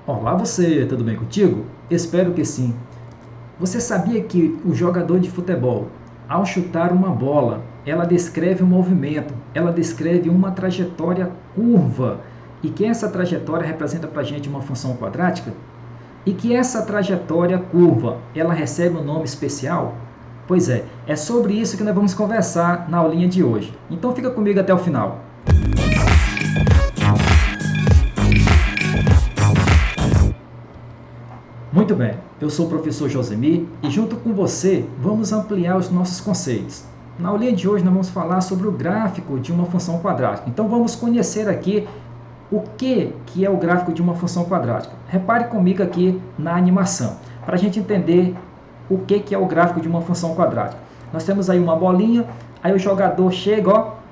Olá você, tudo bem contigo? Espero que sim. Você sabia que o jogador de futebol, ao chutar uma bola, ela descreve um movimento, ela descreve uma trajetória curva e que essa trajetória representa para a gente uma função quadrática? E que essa trajetória curva, ela recebe um nome especial? Pois é sobre isso que nós vamos conversar na aulinha de hoje. Então fica comigo até o final. Muito bem, eu sou o professor Josemir e junto com você vamos ampliar os nossos conceitos. Na aulinha de hoje nós vamos falar sobre o gráfico de uma função quadrática. Então vamos conhecer aqui o que é o gráfico de uma função quadrática. Repare comigo aqui na animação, para a gente entender o que é o gráfico de uma função quadrática. Nós temos aí uma bolinha, aí o jogador chega, ó,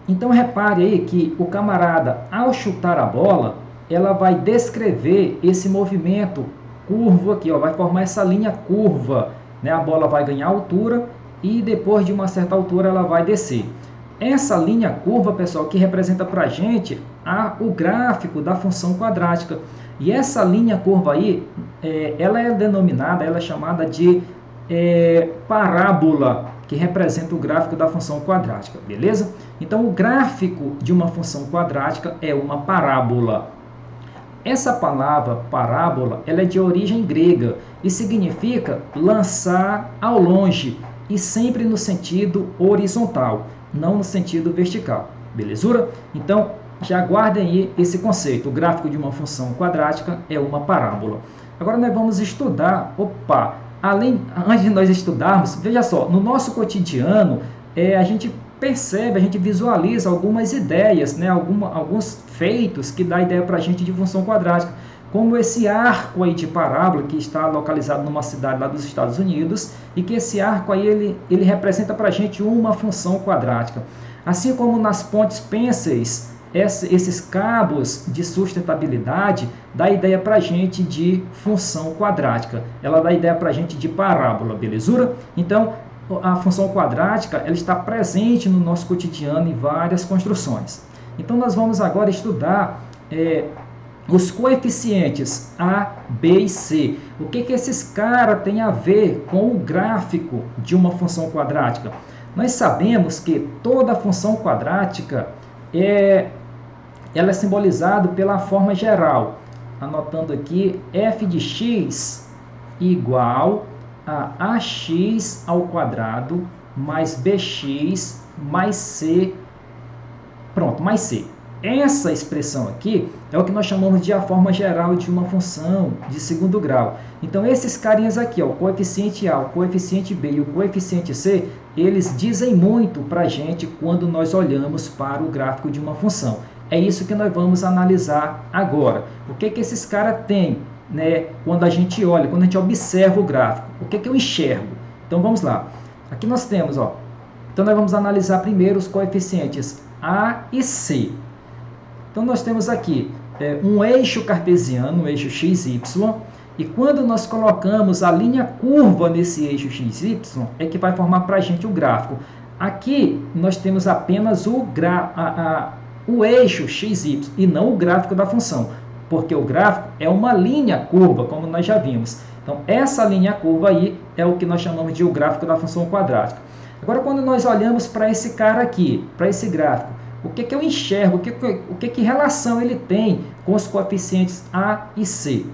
então repare aí que o camarada, ao chutar a bola, ela vai descrever esse movimento curvo aqui, ó, vai formar essa linha curva, né? A bola vai ganhar altura e depois de uma certa altura ela vai descer. Essa linha curva, pessoal, que representa para a gente o gráfico da função quadrática. E essa linha curva aí, ela é denominada, ela é chamada de parábola, que representa o gráfico da função quadrática, beleza? Então, o gráfico de uma função quadrática é uma parábola. Essa palavra parábola, ela é de origem grega e significa lançar ao longe e sempre no sentido horizontal, não no sentido vertical, belezura? Então, já guardem aí esse conceito, o gráfico de uma função quadrática é uma parábola. Agora nós vamos estudar, antes de nós estudarmos, veja só, no nosso cotidiano, a gente percebe, a gente visualiza algumas ideias, né, alguns feitos que dá ideia para a gente de função quadrática, como esse arco aí de parábola que está localizado numa cidade lá dos Estados Unidos e que esse arco aí ele representa para a gente uma função quadrática. Assim como nas pontes pênseis, esses cabos de sustentabilidade dá ideia para a gente de função quadrática. Ela dá ideia para a gente de parábola, belezura? Então, a função quadrática ela está presente no nosso cotidiano em várias construções. Então, nós vamos agora estudar os coeficientes A, B e C. O que esses caras têm a ver com o gráfico de uma função quadrática? Nós sabemos que toda função quadrática ela é simbolizada pela forma geral, anotando aqui f de x igual a ax ao quadrado mais bx mais c, pronto, mais c. Essa expressão aqui é o que nós chamamos de a forma geral de uma função de segundo grau. Então, esses carinhas aqui, ó, o coeficiente A, o coeficiente B e o coeficiente C, eles dizem muito para a gente quando nós olhamos para o gráfico de uma função. É isso que nós vamos analisar agora. O que esses caras têm, né, quando a gente olha, quando a gente observa o gráfico? O que eu enxergo? Então, vamos lá. Aqui nós temos, ó, então nós vamos analisar primeiro os coeficientes A e C. Então, nós temos aqui um eixo cartesiano, um eixo XY, e quando nós colocamos a linha curva nesse eixo XY, é que vai formar para a gente o gráfico. Aqui, nós temos apenas o eixo XY e não o gráfico da função, porque o gráfico é uma linha curva, como nós já vimos. Então, essa linha curva aí é o que nós chamamos de o gráfico da função quadrática. Agora, quando nós olhamos para esse cara aqui, para esse gráfico, o que eu enxergo, que relação ele tem com os coeficientes A e C?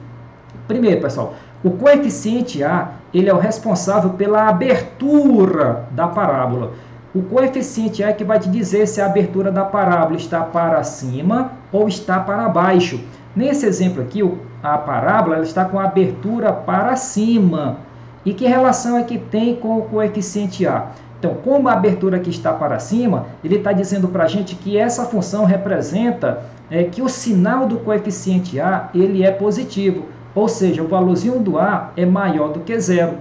Primeiro, pessoal, o coeficiente A ele é o responsável pela abertura da parábola. O coeficiente A é que vai te dizer se a abertura da parábola está para cima ou está para baixo. Nesse exemplo aqui, a parábola ela está com a abertura para cima. E que relação é que tem com o coeficiente A? Então, como a abertura aqui está para cima, ele está dizendo para a gente que essa função representa que o sinal do coeficiente A ele é positivo. Ou seja, o valorzinho do A é maior do que zero.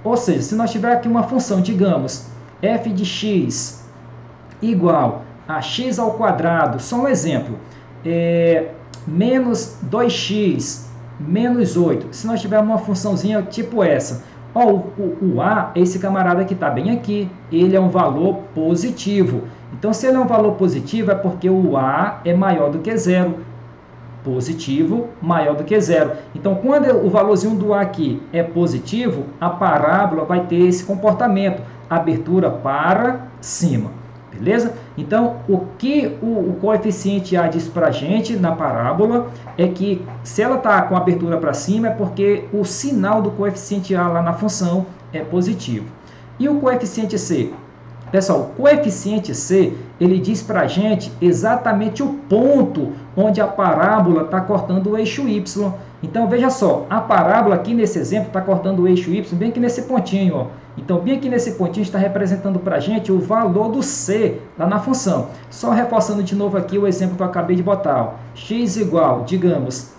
Ou seja, se nós tivermos aqui uma função, digamos, f de x igual a x ao quadrado, só um exemplo, menos 2x menos 8. Se nós tivermos uma funçãozinha tipo essa, Ó, o A é esse camarada que está bem aqui, ele é um valor positivo. Então, se ele é um valor positivo, é porque o A é maior do que zero. Positivo maior do que zero. Então, quando o valorzinho do A aqui é positivo, a parábola vai ter esse comportamento, abertura para cima. Beleza? Então, o que o coeficiente A diz para a gente na parábola é que se ela está com abertura para cima é porque o sinal do coeficiente A lá na função é positivo. E o coeficiente C? Pessoal, o coeficiente C, ele diz para a gente exatamente o ponto onde a parábola está cortando o eixo Y. Então, veja só, a parábola aqui nesse exemplo está cortando o eixo Y bem aqui nesse pontinho, ó. Então, bem aqui nesse pontinho está representando para a gente o valor do C lá na função. Só reforçando de novo aqui o exemplo que eu acabei de botar. Ó. X igual, digamos,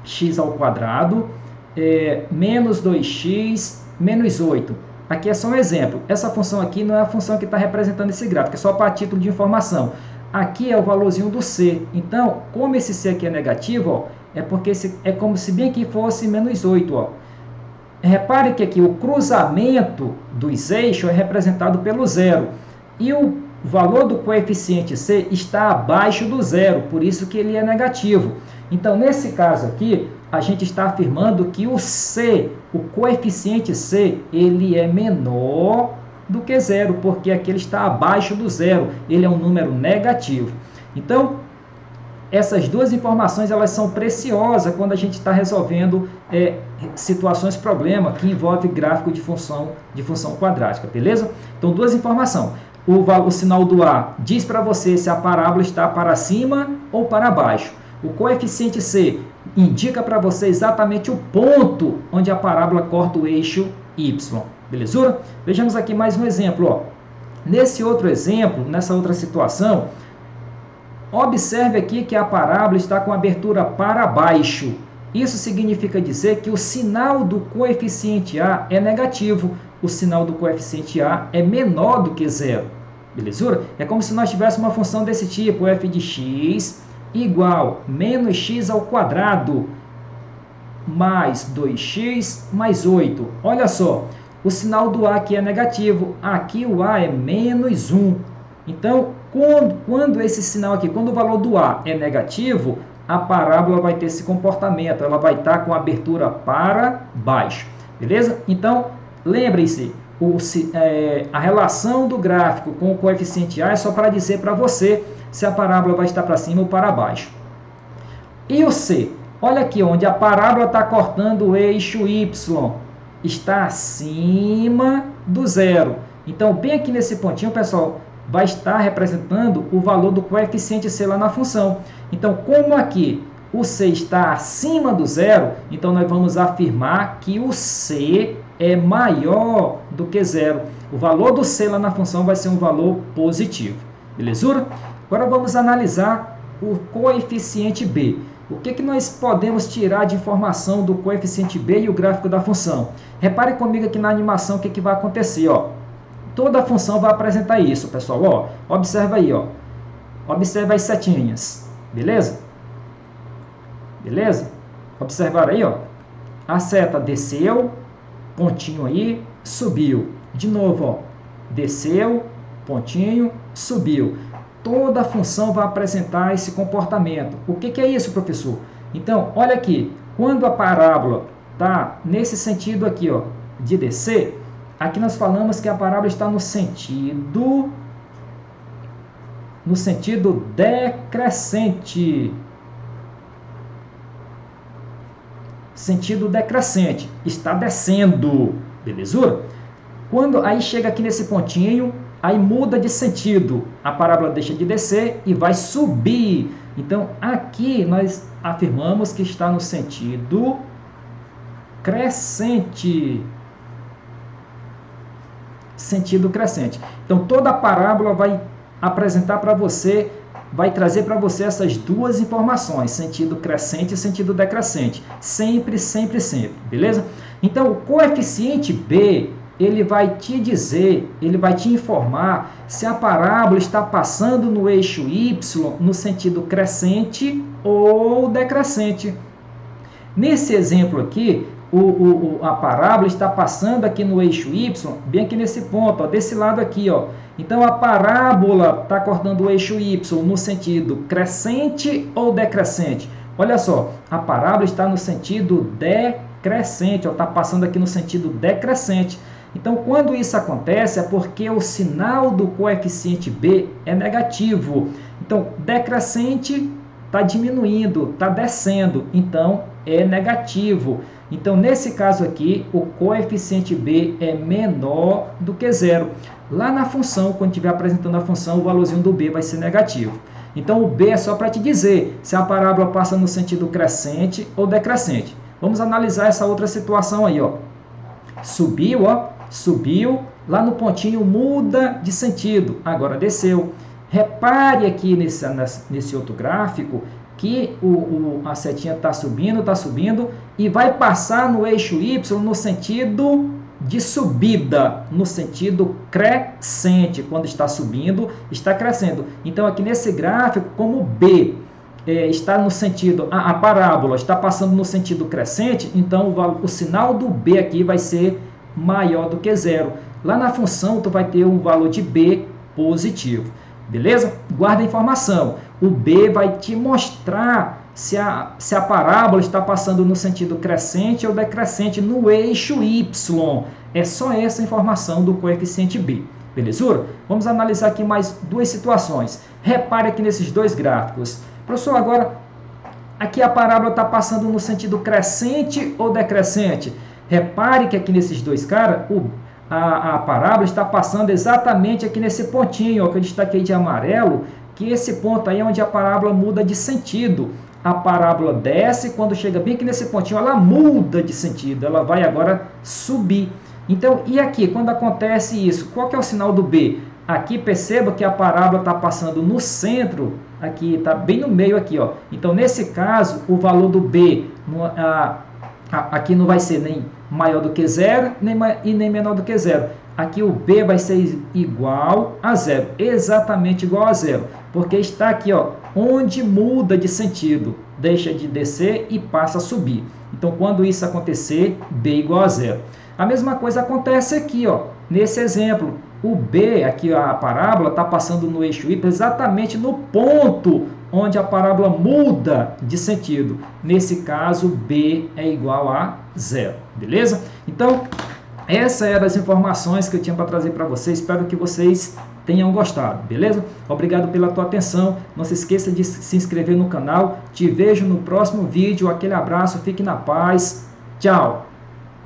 x ao quadrado, menos 2x, menos 8. Aqui é só um exemplo. Essa função aqui não é a função que está representando esse gráfico, é só para título de informação. Aqui é o valorzinho do C. Então, como esse C aqui é negativo, ó, é porque é como se bem aqui fosse menos 8. Ó. Repare que aqui o cruzamento dos eixos é representado pelo zero. E o valor do coeficiente C está abaixo do zero, por isso que ele é negativo. Então, nesse caso aqui, a gente está afirmando que o C, o coeficiente C, ele é menor do que zero, porque aqui ele está abaixo do zero, ele é um número negativo. Então, essas duas informações elas são preciosas quando a gente está resolvendo situações, problema que envolve gráfico de função quadrática, beleza? Então, duas informações. O sinal do A diz para você se a parábola está para cima ou para baixo. O coeficiente C indica para você exatamente o ponto onde a parábola corta o eixo Y. Belezura? Vejamos aqui mais um exemplo. Ó. Nesse outro exemplo, nessa outra situação, observe aqui que a parábola está com abertura para baixo. Isso significa dizer que o sinal do coeficiente A é negativo. O sinal do coeficiente A é menor do que zero. Belezura? É como se nós tivéssemos uma função desse tipo, f de x igual menos x ao quadrado mais 2x mais 8. Olha só, o sinal do A aqui é negativo, aqui o A é menos 1. Então, quando esse sinal aqui, quando o valor do A é negativo, a parábola vai ter esse comportamento, ela vai estar com abertura para baixo. Beleza? Então, lembrem-se, a relação do gráfico com o coeficiente A é só para dizer para você se a parábola vai estar para cima ou para baixo. E o C? Olha aqui, onde a parábola está cortando o eixo Y. Está acima do zero. Então, bem aqui nesse pontinho, pessoal, vai estar representando o valor do coeficiente C lá na função. Então, como aqui o C está acima do zero, então nós vamos afirmar que o C é maior do que zero. O valor do C lá na função vai ser um valor positivo. Belezura? Agora vamos analisar o coeficiente B. O que nós podemos tirar de informação do coeficiente B e o gráfico da função? Repare comigo aqui na animação o que vai acontecer. Ó. Toda a função vai apresentar isso, pessoal. Ó. Observa aí. Ó. Observa as setinhas. Beleza? Beleza? Observaram aí? Ó. A seta desceu, pontinho aí, subiu. De novo, ó. Desceu, pontinho, subiu. Toda a função vai apresentar esse comportamento. O que é isso, professor? Então, olha aqui. Quando a parábola está nesse sentido aqui, ó, de descer, aqui nós falamos que a parábola está no sentido decrescente. Sentido decrescente. Está descendo. Belezura? Quando aí chega aqui nesse pontinho, aí muda de sentido, a parábola deixa de descer e vai subir. Então, aqui nós afirmamos que está no sentido crescente. Sentido crescente. Então, toda a parábola vai apresentar para você, vai trazer para você essas duas informações, sentido crescente e sentido decrescente. Sempre, sempre, sempre. Beleza? Então, o coeficiente B, ele vai te dizer, ele vai te informar se a parábola está passando no eixo Y no sentido crescente ou decrescente. Nesse exemplo aqui, a parábola está passando aqui no eixo Y, bem aqui nesse ponto, ó, desse lado aqui, ó. Então a parábola está cortando o eixo Y no sentido crescente ou decrescente? Olha só, a parábola está no sentido decrescente, está passando aqui no sentido decrescente. Então, quando isso acontece, é porque o sinal do coeficiente B é negativo. Então, decrescente está diminuindo, está descendo, então é negativo. Então, nesse caso aqui, o coeficiente B é menor do que zero. Lá na função, quando estiver apresentando a função, o valorzinho do B vai ser negativo. Então, o B é só para te dizer se a parábola passa no sentido crescente ou decrescente. Vamos analisar essa outra situação aí, ó. Subiu, ó, subiu, lá no pontinho muda de sentido, agora desceu. Repare aqui nesse outro gráfico que a setinha está subindo e vai passar no eixo Y no sentido de subida, no sentido crescente. Quando está subindo, está crescendo. Então, aqui nesse gráfico, como B está no sentido, a parábola está passando no sentido crescente, então o sinal do B aqui vai ser maior do que zero. Lá na função, tu vai ter um valor de B positivo. Beleza? Guarda a informação. O B vai te mostrar se a parábola está passando no sentido crescente ou decrescente no eixo Y. É só essa informação do coeficiente B. Belezura? Vamos analisar aqui mais duas situações. Repare aqui nesses dois gráficos. Professor, agora, aqui a parábola está passando no sentido crescente ou decrescente? Repare que aqui nesses dois caras, a parábola está passando exatamente aqui nesse pontinho, ó, que eu destaquei de amarelo, que esse ponto aí é onde a parábola muda de sentido. A parábola desce, quando chega bem aqui nesse pontinho, ela muda de sentido, ela vai agora subir. Então, e aqui, quando acontece isso, qual que é o sinal do B? Aqui, perceba que a parábola está passando no centro, aqui, está bem no meio aqui, ó. Então, nesse caso, o valor do B, aqui não vai ser nem maior do que zero e nem menor do que zero. Aqui o B vai ser igual a zero, exatamente igual a zero, porque está aqui, ó, onde muda de sentido, deixa de descer e passa a subir. Então, quando isso acontecer, B igual a zero. A mesma coisa acontece aqui, ó, nesse exemplo. O B, aqui a parábola, está passando no eixo Y exatamente no ponto onde a parábola muda de sentido. Nesse caso, B é igual a zero. Beleza? Então, essas eram as informações que eu tinha para trazer para vocês. Espero que vocês tenham gostado. Beleza? Obrigado pela tua atenção. Não se esqueça de se inscrever no canal. Te vejo no próximo vídeo. Aquele abraço. Fique na paz. Tchau.